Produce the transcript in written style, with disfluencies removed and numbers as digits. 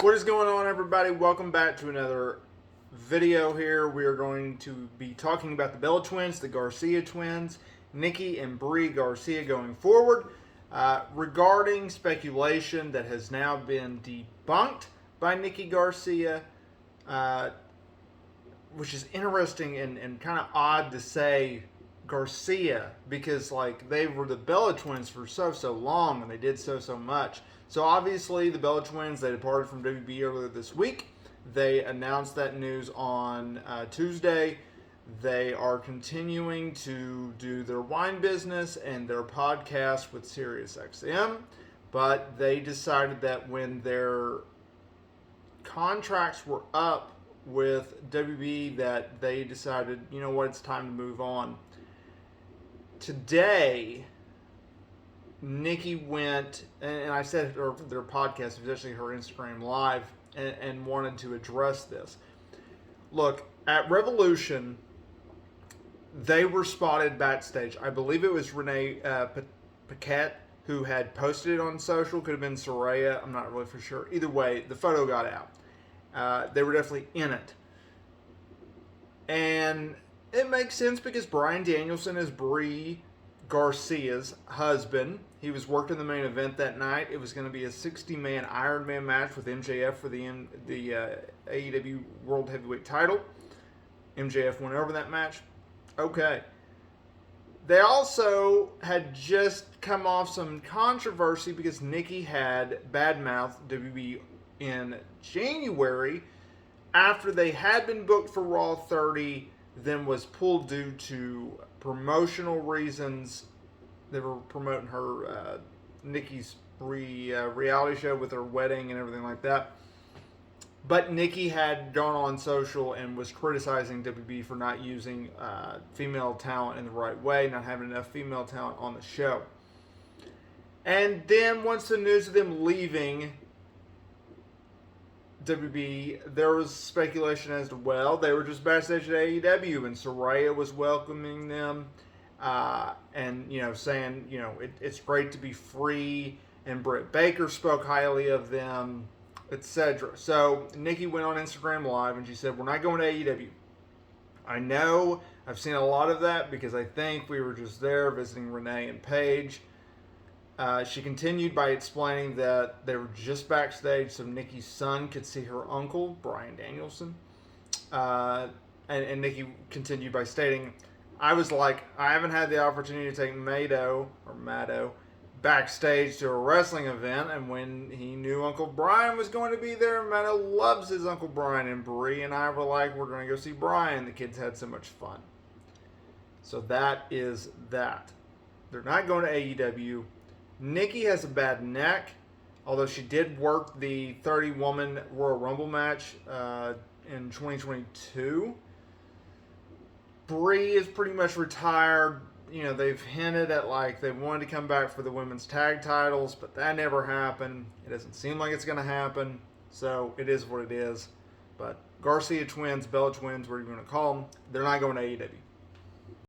What is going on, everybody? Welcome back to another video here. We are going to be talking about the Bella twins, the Garcia twins, Nikki and Brie Garcia going forward, regarding speculation that has now been debunked by Nikki Garcia, which is interesting and kind of odd to say Garcia, because like they were the Bella twins for so long and they did so much. So obviously the Bella twins, they departed from WB earlier this week. They announced that news on Tuesday. They are continuing to do their wine business and their podcast with SiriusXM, but they decided that when their contracts were up with WB, that they decided, you know what, it's time to move on. Today, Nikki went, and I said their podcast, it was actually her Instagram Live, and wanted to address this. Look, at Revolution, they were spotted backstage. I believe it was Renee Paquette who had posted it on social. Could have been Soraya. I'm not really for sure. Either way, the photo got out. They were definitely in it. And it makes sense because Bryan Danielson is Brie Garcia's husband. He was working the main event that night. It was going to be a 60-man Iron Man match with MJF for the AEW World Heavyweight title. MJF went over that match. Okay. They also had just come off some controversy because Nikki had badmouthed WB in January after they had been booked for Raw 30, then was pulled due to promotional reasons. They were promoting her Nikki's reality show with her wedding and everything like that. But Nikki had gone on social and was criticizing WB for not using female talent in the right way, not having enough female talent on the show. And then once the news of them leaving WB, there was speculation as to, well, they were just backstage at AEW and Soraya was welcoming them and, you know, saying, you know, it's great to be free, and Britt Baker spoke highly of them, etc. So Nikki went on Instagram Live and she said, we're not going to AEW. I know, I've seen a lot of that because I think we were just there visiting Renee and Paige. She continued by explaining that they were just backstage so Nikki's son could see her uncle, Bryan Danielson. And Nikki continued by stating, I was like, I haven't had the opportunity to take Mado backstage to a wrestling event, and when he knew Uncle Brian was going to be there, Mado loves his Uncle Brian, and Brie and I were like, we're going to go see Brian. The kids had so much fun. So that is that. They're not going to AEW. Nikki has a bad neck, although she did work the 30-woman Royal Rumble match in 2022. Brie is pretty much retired. You know, they've hinted at like they wanted to come back for the women's tag titles, but that never happened. It doesn't seem like it's going to happen, so it is what it is. But Garcia twins, Bella twins, whatever you want to call them, they're not going to AEW.